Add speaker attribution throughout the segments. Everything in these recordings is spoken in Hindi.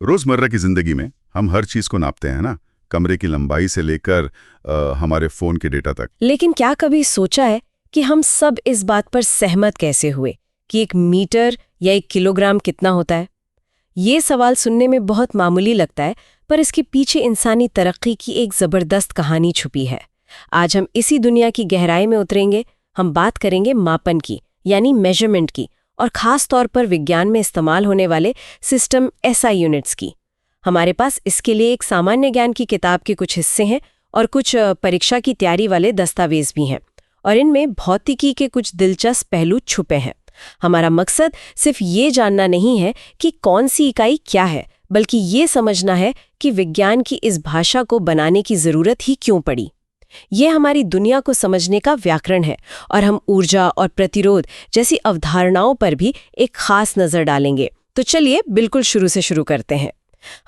Speaker 1: रोजमर्रा की जिंदगी में हम हर चीज को नापते हैं ना, कमरे की लंबाई से लेकर हमारे फोन के डेटा तक।
Speaker 2: लेकिन क्या कभी सोचा है कि हम सब इस बात पर सहमत कैसे हुए कि 1 मीटर या 1 किलोग्राम कितना होता है? ये सवाल सुनने में बहुत मामूली लगता है, पर इसके पीछे इंसानी तरक्की की एक जबरदस्त कहानी छुपी है। आज हम इसी दुनिया की गहराई में उतरेंगे। हम बात करेंगे मापन की, यानी मेजरमेंट की, और खास तौर पर विज्ञान में इस्तेमाल होने वाले सिस्टम SI यूनिट्स की। हमारे पास इसके लिए एक सामान्य ज्ञान की किताब के कुछ हिस्से हैं और कुछ परीक्षा की तैयारी वाले दस्तावेज भी हैं, और इनमें भौतिकी के कुछ दिलचस्प पहलू छुपे हैं। हमारा मकसद सिर्फ ये जानना नहीं है कि कौन सी इकाई क्या है, बल्कि ये समझना है कि विज्ञान की इस भाषा को बनाने की जरूरत ही क्यों पड़ी। ये हमारी दुनिया को समझने का व्याकरण है, और हम ऊर्जा और प्रतिरोध जैसी अवधारणाओं पर भी एक खास नजर डालेंगे। तो चलिए बिल्कुल शुरू से शुरू करते हैं।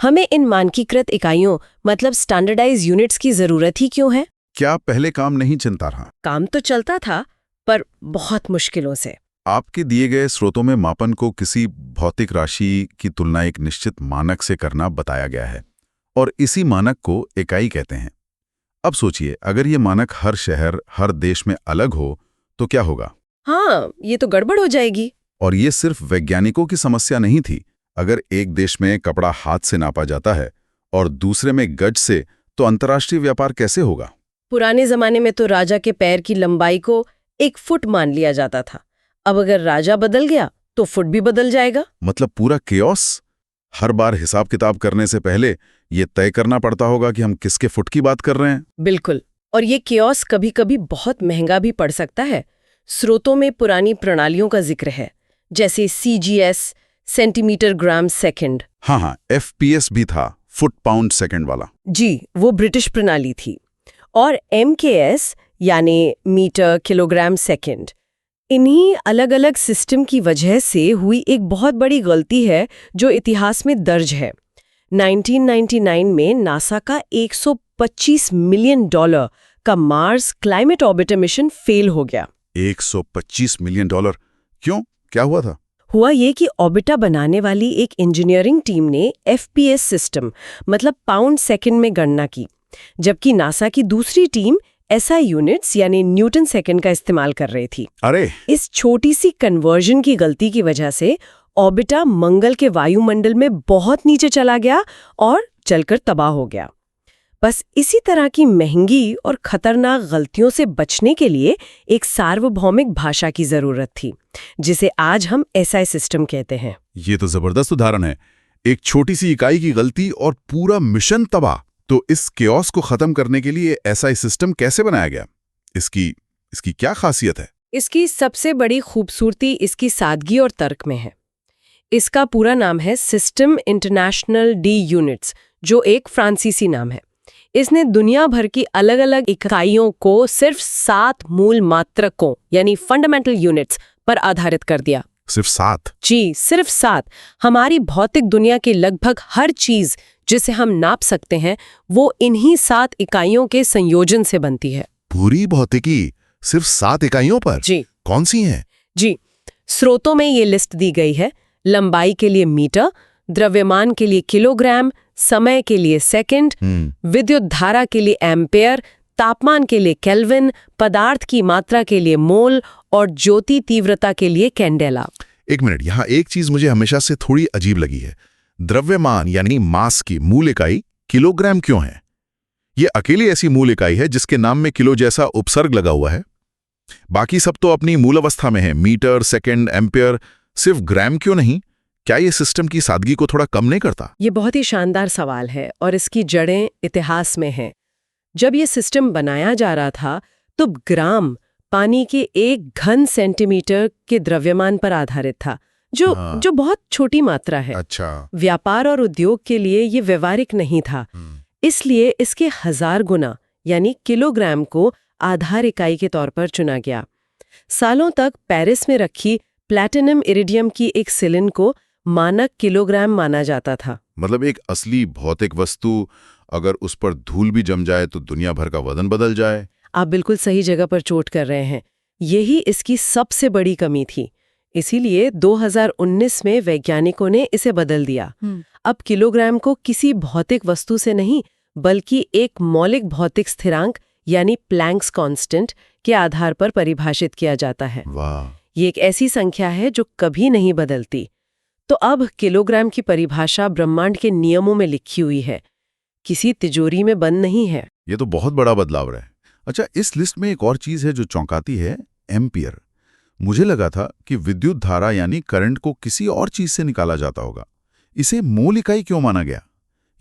Speaker 2: हमें इन मानकीकृत इकाइयों मतलब स्टैंडर्डाइज यूनिट्स की जरूरत ही क्यों है?
Speaker 1: क्या पहले काम नहीं चलता रहा?
Speaker 2: काम तो चलता था, पर बहुत मुश्किलों से।
Speaker 1: आपके दिए गए स्रोतों में मापन को किसी भौतिक राशि की तुलना एक निश्चित मानक से करना बताया गया है, और इसी मानक को इकाई कहते हैं। अब सोचिए, अगर ये मानक हर शहर, हर देश में अलग हो तो क्या होगा?
Speaker 2: हाँ, ये तो गड़बड़ हो जाएगी।
Speaker 1: और ये सिर्फ वैज्ञानिकों की समस्या नहीं थी। अगर एक देश में कपड़ा हाथ से नापा जाता है और दूसरे में गज से, तो अंतर्राष्ट्रीय व्यापार कैसे होगा?
Speaker 2: पुराने जमाने में तो राजा के पैर की लंबाई को 1 फुट मान लिया जाता था। अब अगर राजा बदल गया तो फुट भी बदल जाएगा।
Speaker 1: मतलब पूरा केओस। हर बार हिसाब किताब करने से पहले ये तय करना पड़ता होगा कि हम किसके फुट की बात कर रहे हैं।
Speaker 2: बिल्कुल, और ये केओस कभी-कभी बहुत महंगा भी पड़ सकता है। स्रोतों में पुरानी प्रणालियों का जिक्र है, जैसे CGS सेंटीमीटर ग्राम सेकंड।
Speaker 1: हाँ, FPS भी था, फुट पाउंड सेकंड वाला।
Speaker 2: जी, वो ब्रिटिश प्रणाली थी। और MKS यानी मीटर किलोग्राम सेकंड। इन्हीं अलग-अलग सिस्टम की वजह से हुई एक बहुत बड़ी गलती है जो इतिहास में दर्ज है। 1999 में नासा का $125 मिलियन का Mars climate orbiter mission fail हो गया।
Speaker 1: $125 मिलियन? क्यों? क्या हुआ था?
Speaker 2: हुआ ये कि ऑर्बिटर बनाने वाली एक इंजीनियरिंग टीम ने FPS सिस्टम मतलब पाउंड सेकंड में गणना की, जबकि नासा की दूसरी टीम SI यूनिट्स यानी न्यूटन सेकंड का इस्तेमाल कर रही थी।
Speaker 1: अरे!
Speaker 2: इस छोटी सी कन्वर्जन की गलती की वजह से ऑर्बिटर मंगल के वायुमंडल में बहुत नीचे चला गया और जलकर तबाह हो गया। बस इसी तरह की महंगी और खतरनाक गलतियों से बचने के लिए एक सार्वभौमिक भाषा की जरूरत थी, जिसे आज हम SI सिस्टम कहते हैं। ये
Speaker 1: तो जबरदस्त उदाहरण है। एक छोटी सी इकाई की गलती और पूरा मिशन तबाह। तो इस केओस को खत्म करने के लिए SI सिस्टम कैसे बनाया गया? इसकी क्या खासियत है?
Speaker 2: इसकी सबसे बड़ी खूबसूरती इसकी सादगी और तर्क में है। इसका पूरा नाम है सिस्टम इंटरनेशनल डी यूनिट्स, जो एक फ्रांसीसी नाम है। इसने दुनिया भर की अलग अलग इकाइयों को सिर्फ 7 मूल मात्रकों यानी फंडामेंटल यूनिट्स पर आधारित कर दिया।
Speaker 1: सिर्फ 7?
Speaker 2: जी, सिर्फ 7। हमारी भौतिक दुनिया की लगभग हर चीज जिसे हम नाप सकते हैं, वो इन्हीं 7 इकाइयों के संयोजन से बनती है।
Speaker 1: पूरी भौतिकी सिर्फ 7 इकाइयों पर?
Speaker 2: जी।
Speaker 1: कौन सी हैं?
Speaker 2: जी, स्रोतों में ये लिस्ट दी गई है। लंबाई के लिए मीटर, द्रव्यमान के लिए किलोग्राम, समय के लिए सेकंड, विद्युत धारा के लिए एम्पेयर, तापमान के लिए केल्विन, पदार्थ की मात्रा के लिए मोल और ज्योति तीव्रता के लिए कैंडेला।
Speaker 1: एक मिनट, यहाँ एक चीज मुझे हमेशा से थोड़ी अजीब लगी है। द्रव्यमान यानी मास की मूल इकाई किलोग्राम क्यों है? ये अकेली ऐसी मूल इकाई है जिसके नाम में किलो जैसा उपसर्ग लगा हुआ है। बाकी सब तो अपनी मूल अवस्था में है, मीटर, सेकंड, एम्पेयर। सिर्फ ग्राम क्यों नहीं? क्या ये सिस्टम की सादगी को थोड़ा कम नहीं करता?
Speaker 2: ये बहुत ही शानदार सवाल है और इसकी जड़ें इतिहास में हैं। जब ये सिस्टम बनाया जा रहा था तो ग्राम पानी के 1 घन सेंटीमीटर के द्रव्यमान पर आधारित था, जो बहुत छोटी मात्रा है।
Speaker 1: अच्छा।
Speaker 2: व्यापार और उद्योग के लिए ये व्यवहारिक नहीं था, इसलिए इसके 1000 गुना यानी किलोग्राम को आधार इकाई के तौर पर चुना गया। सालों तक पेरिस में रखी प्लैटिनम इरिडियम की एक सिलिन को मानक किलोग्राम माना जाता था।
Speaker 1: मतलब एक असली भौतिक वस्तु अगर उस पर धूल भी जम जाए तो दुनिया भर का वजन बदल जाए।
Speaker 2: आप बिल्कुल सही जगह पर चोट कर रहे हैं। यही इसकी सबसे बड़ी कमी थी। इसीलिए 2019 में वैज्ञानिकों ने इसे बदल दिया। अब किलोग्राम को किसी भौतिक वस्तु से नहीं बल्कि एक मौलिक भौतिक स्थिरांक यानी प्लैंक्स कांस्टेंट के आधार पर परिभाषित किया जाता है।
Speaker 1: वाह,
Speaker 2: ये एक ऐसी संख्या है जो कभी नहीं बदलती। तो अब किलोग्राम की परिभाषा ब्रह्मांड के नियमों में लिखी हुई है, किसी तिजोरी में बंद नहीं है।
Speaker 1: ये तो बहुत बड़ा बदलाव है। अच्छा, इस लिस्ट में एक और चीज है जो चौंकाती है, एम्पियर। मुझे लगा था कि विद्युत धारा यानी करंट को किसी और चीज से निकाला जाता होगा। इसे मूल इकाई क्यों माना गया?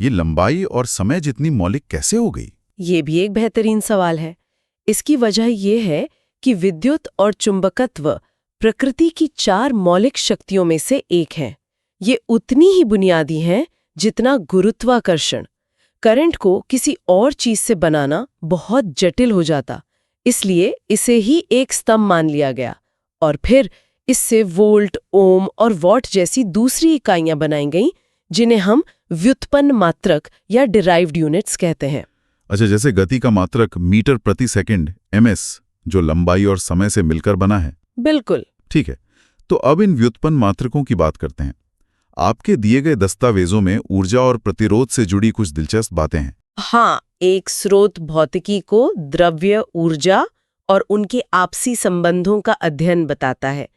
Speaker 1: ये लंबाई और समय जितनी मौलिक कैसे हो गई?
Speaker 2: ये भी एक बेहतरीन सवाल है। इसकी वजह ये है कि विद्युत और चुंबकत्व प्रकृति की 4 मौलिक शक्तियों में से एक है। ये उतनी ही बुनियादी हैं जितना गुरुत्वाकर्षण। करंट को किसी और चीज से बनाना बहुत जटिल हो जाता, इसलिए इसे ही एक स्तंभ मान लिया गया और फिर इससे वोल्ट, ओम और वॉट जैसी दूसरी इकाइयां बनाई गईं, जिन्हें हम व्युत्पन्न मात्रक या डिराइव्ड यूनिट्स कहते हैं।
Speaker 1: अच्छा, जैसे गति का मात्रक मीटर प्रति सेकंड ms, जो लंबाई और समय से मिलकर बना है।
Speaker 2: बिल्कुल।
Speaker 1: ठीक है, तो अब इन व्युत्पन्न मात्रकों की बात करते हैं। आपके दिए गए दस्तावेजों में ऊर्जा और प्रतिरोध से जुड़ी कुछ दिलचस्प बातें हैं।
Speaker 2: हाँ, एक स्रोत भौतिकी को द्रव्य, ऊर्जा और उनके आपसी संबंधों का अध्ययन बताता है।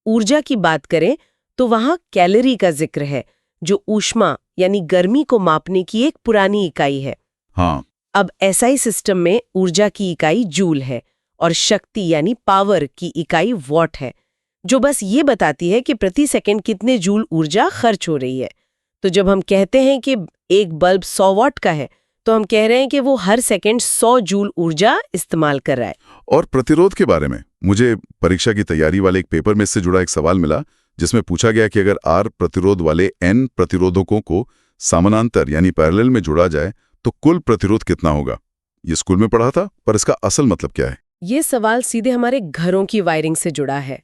Speaker 2: ऊर्जा की बात करें तो वहाँ कैलोरी का जिक्र है, जो ऊष्मा यानी गर्मी को मापने की एक पुरानी इकाई है।
Speaker 1: हाँ,
Speaker 2: अब SI सिस्टम में ऊर्जा की इकाई जूल है और शक्ति यानी पावर की इकाई वॉट है, जो बस ये बताती है कि प्रति सेकंड कितने जूल ऊर्जा खर्च हो रही है। तो जब हम कहते हैं कि एक बल्ब 100 वॉट का है, तो हम कह रहे हैं कि वो हर सेकंड 100 जूल ऊर्जा इस्तेमाल कर रहा है।
Speaker 1: और प्रतिरोध के बारे में मुझे परीक्षा की तैयारी वाले एक पेपर में इससे जुड़ा एक सवाल मिला, जिसमें पूछा गया कि अगर R प्रतिरोध वाले N प्रतिरोधकों को समानांतर यानी पैरेलल में जोड़ा जाए तो कुल प्रतिरोध कितना होगा। ये स्कूल में पढ़ा था, पर इसका असल मतलब क्या है?
Speaker 2: ये सवाल सीधे हमारे घरों की वायरिंग से जुड़ा है।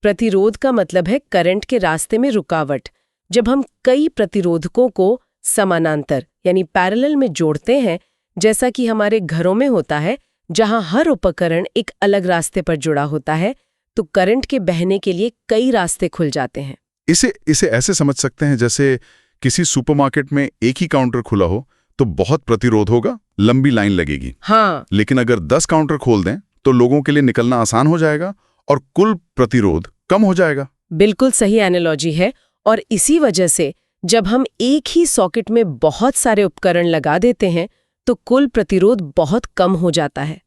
Speaker 2: प्रतिरोध का मतलब है करंट के रास्ते में रुकावट। जब हम कई प्रतिरोधकों को समानांतर यानी पैरेलल में जोड़ते हैं, जैसा कि हमारे घरों में होता है, जहां हर उपकरण एक अलग रास्ते पर जुड़ा होता है, तो करंट के बहने के लिए कई रास्ते खुल जाते हैं।
Speaker 1: इसे ऐसे समझ सकते हैं जैसे किसी सुपरमार्केट में एक ही काउंटर खुला हो तो बहुत प्रतिरोध होगा, लंबी लाइन लगेगी।
Speaker 2: हाँ,
Speaker 1: लेकिन अगर 10 काउंटर खोल दें तो लोगों के लिए निकलना आसान हो जाएगा और कुल प्रतिरोध कम हो जाएगा।
Speaker 2: बिल्कुल सही एनालॉजी है। और इसी वजह से जब हम एक ही सॉकेट में बहुत सारे उपकरण लगा देते हैं तो कुल प्रतिरोध बहुत कम हो जाता है।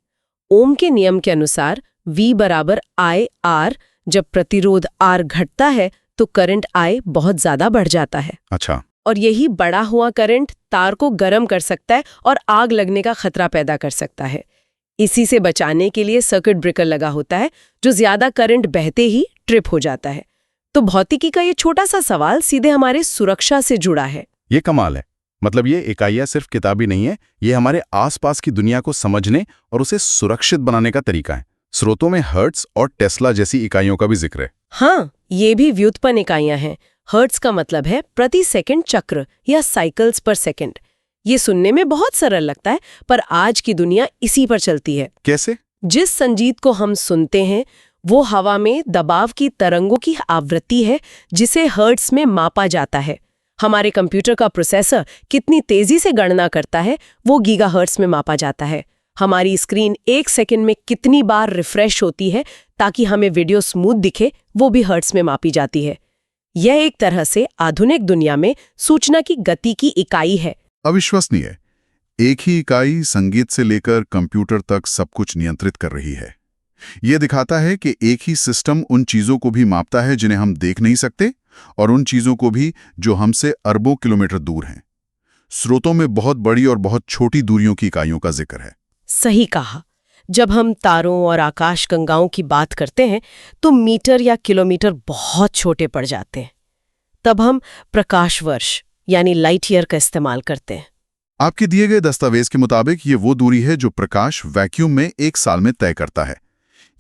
Speaker 2: ओम के नियम के अनुसार V बराबर IR, जब प्रतिरोध R घटता है तो करंट I बहुत ज्यादा बढ़ जाता है।
Speaker 1: अच्छा,
Speaker 2: और यही बढ़ा हुआ करंट तार को गर्म कर सकता है और आग लगने का खतरा पैदा कर सकता है। इसी से बचाने के लिए सर्किट ब्रेकर लगा होता है, जो ज्यादा करंट बहते ही ट्रिप हो जाता है। तो भौतिकी का ये छोटा सा सवाल सीधे हमारे सुरक्षा से जुड़ा है।
Speaker 1: ये कमाल है। मतलब ये इकाइयां सिर्फ किताबी नहीं है, ये हमारे आसपास की दुनिया को समझने और उसे सुरक्षित बनाने का तरीका है। स्रोतों में हर्ट्ज और टेस्ला जैसी इकाइयों का भी जिक्र है।
Speaker 2: हाँ, ये भी व्युत्पन्न इकाइयां हैं। हर्ट्ज का मतलब है प्रति सेकंड चक्र या साइकिल्स पर सेकंड। ये सुनने में बहुत सरल लगता है, पर आज की दुनिया इसी पर चलती है।
Speaker 1: कैसे?
Speaker 2: जिस संगीत को हम सुनते हैं वो हवा में दबाव की तरंगों की आवृत्ति है, जिसे हर्ट्ज में मापा जाता है। हमारे कंप्यूटर का प्रोसेसर कितनी तेजी से गणना करता है वो गीगाहर्ट्ज में मापा जाता है। हमारी स्क्रीन 1 सेकंड में कितनी बार रिफ्रेश होती है ताकि हमें वीडियो स्मूथ दिखे, वो भी हर्ट्ज में मापी जाती है। यह एक तरह से आधुनिक दुनिया में सूचना की गति की इकाई है।
Speaker 1: अविश्वसनीय। एक ही इकाई संगीत से लेकर कंप्यूटर तक सब कुछ नियंत्रित कर रही है। यह दिखाता है कि एक ही सिस्टम उन चीजों को भी मापता है जिन्हें हम देख नहीं सकते, और उन चीजों को भी जो हमसे अरबों किलोमीटर दूर हैं। स्रोतों में बहुत बड़ी और बहुत छोटी दूरियों की इकाइयों का जिक्र है।
Speaker 2: सही कहा। जब हम तारों और आकाशगंगाओं की बात करते हैं तो मीटर या किलोमीटर बहुत छोटे पड़ जाते हैं। तब हम प्रकाश वर्ष यानी लाइट ईयर का इस्तेमाल करते हैं।
Speaker 1: आपके दिए गए दस्तावेज के मुताबिक ये वो दूरी है जो प्रकाश वैक्यूम में 1 साल में तय करता है।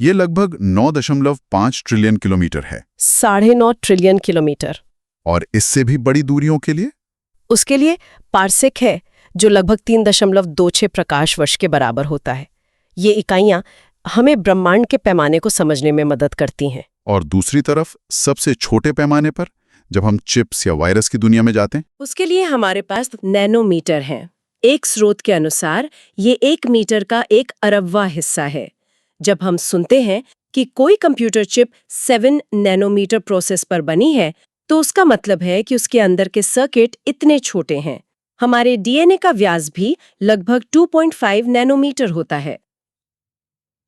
Speaker 1: ये लगभग 9.5 ट्रिलियन किलोमीटर है।
Speaker 2: 9.5 ट्रिलियन किलोमीटर।
Speaker 1: और इससे भी बड़ी दूरियों के लिए?
Speaker 2: उसके लिए पार्सेक है, जो लगभग 3.26 प्रकाश वर्ष के बराबर होता है। ये इकाइयां हमें ब्रह्मांड के पैमाने को समझने में मदद करती हैं।
Speaker 1: और दूसरी तरफ सबसे छोटे पैमाने पर, जब हम चिप्स या वायरस की दुनिया में जाते हैं?
Speaker 2: उसके लिए हमारे पास नैनोमीटर हैं। एक स्रोत के अनुसार ये 1 मीटर का 1 अरबवां हिस्सा है। जब हम सुनते हैं कि कोई कंप्यूटर चिप 7 नैनोमीटर प्रोसेस पर बनी है, तो उसका मतलब है कि उसके अंदर के सर्किट इतने छोटे हैं। हमारे डीएनए का व्यास भी लगभग 2.5 नैनोमीटर होता है।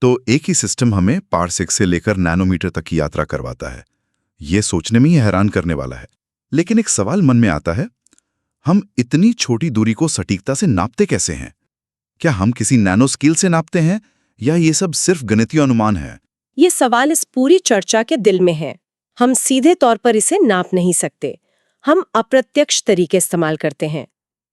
Speaker 1: तो एक ही सिस्टम हमें पारसेक से लेकर नैनोमीटर तक की यात्रा करवाता है। ये सोचने में ही हैरान करने वाला है। लेकिन एक सवाल मन में आता है, हम इतनी छोटी दूरी को सटीकता से नापते कैसे हैं? क्या हम किसी नैनो स्केल से नापते हैं या ये सब सिर्फ गणितीय अनुमान है?
Speaker 2: ये सवाल इस पूरी चर्चा के दिल में है। हम सीधे तौर पर इसे नाप नहीं सकते। हम अप्रत्यक्ष तरीके इस्तेमाल करते हैं,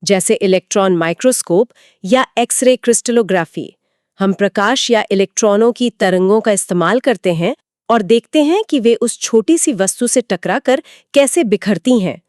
Speaker 2: जैसे इलेक्ट्रॉन माइक्रोस्कोप या एक्सरे क्रिस्टलोग्राफी। हम प्रकाश या इलेक्ट्रॉनों की तरंगों का इस्तेमाल करते हैं और देखते हैं कि वे उस छोटी सी वस्तु से टकराकर कैसे बिखरती हैं।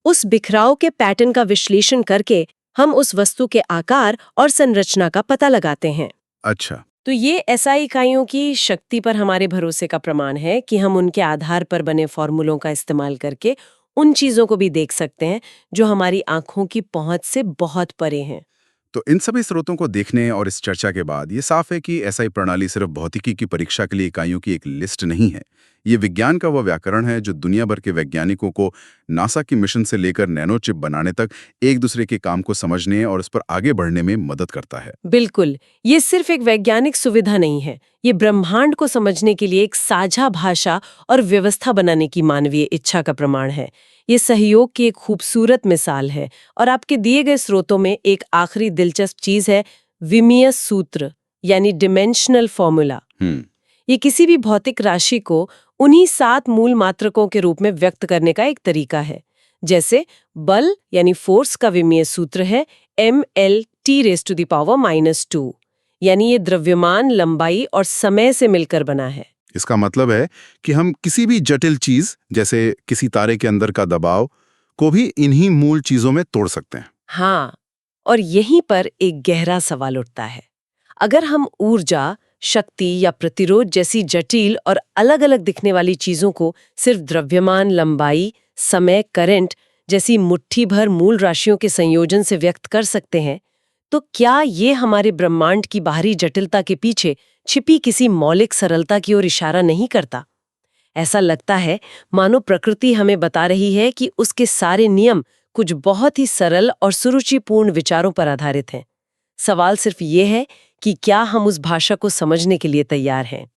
Speaker 2: उस बिखराव के पैटर्न का विश्लेषण करके हम उस वस्तु के आकार और संरचना का पता लगाते हैं।
Speaker 1: अच्छा,
Speaker 2: तो ये एसआई इकाइयों की शक्ति पर हमारे भरोसे का प्रमाण है कि हम उनके आधार पर बने फॉर्मूलों का इस्तेमाल करके उन चीजों को भी देख सकते हैं जो हमारी आंखों की पहुंच से बहुत परे हैं।
Speaker 3: तो इन सभी स्रोतों को देखने और इस चर्चा के बाद ये साफ है कि एसआई प्रणाली सिर्फ भौतिकी की परीक्षा के लिए इकाइयों की एक लिस्ट नहीं है। ये विज्ञान का वह व्याकरण है जो दुनिया भर के वैज्ञानिकों को नासा की मिशन से लेकर नैनो चिप बनाने तक एक दूसरे के काम को समझने और उस पर आगे बढ़ने में मदद करता है।
Speaker 2: बिल्कुल, ये सिर्फ एक वैज्ञानिक सुविधा नहीं है। ये ब्रह्मांड को समझने के लिए एक साझा भाषा और व्यवस्था बनाने की मानवीय इच्छा का प्रमाण है। ये सहयोग की एक खूबसूरत मिसाल है। और आपके दिए गए स्रोतों में एक आखिरी दिलचस्प चीज है, विमीय सूत्र यानी डिमेंशनल फॉर्मूला। ये किसी भी भौतिक राशि को उन्हीं 7 मूल मात्रकों के रूप में व्यक्त करने का एक तरीका है। जैसे बल यानी फोर्स का विमीय सूत्र है mLT⁻⁻², यानी ये द्रव्यमान, लंबाई और समय से मिलकर बना है।
Speaker 3: इसका मतलब है कि हम किसी भी जटिल चीज जैसे किसी तारे के अंदर का दबाव को भी इन्हीं मूल चीजों में तोड़ सकते हैं।
Speaker 2: हाँ, और यहीं पर एक गहरा सवाल उठता है। अगर हम ऊर्जा, शक्ति या प्रतिरोध जैसी जटिल और अलग-अलग दिखने वाली चीजों को सिर्फ द्रव्यमान, लंबाई, समय, करंट जैसी मुट्ठी भर मूल राशियों के संयोजन से व्यक्त कर सकते हैं, तो क्या ये हमारे ब्रह्मांड की बाहरी जटिलता के पीछे छिपी किसी मौलिक सरलता की ओर इशारा नहीं करता? ऐसा लगता है मानो प्रकृति हमें बता रही है कि उसके सारे नियम कुछ बहुत ही सरल और सुरुचिपूर्ण विचारों पर आधारित हैं। सवाल सिर्फ ये है कि क्या हम उस भाषा को समझने के लिए तैयार हैं?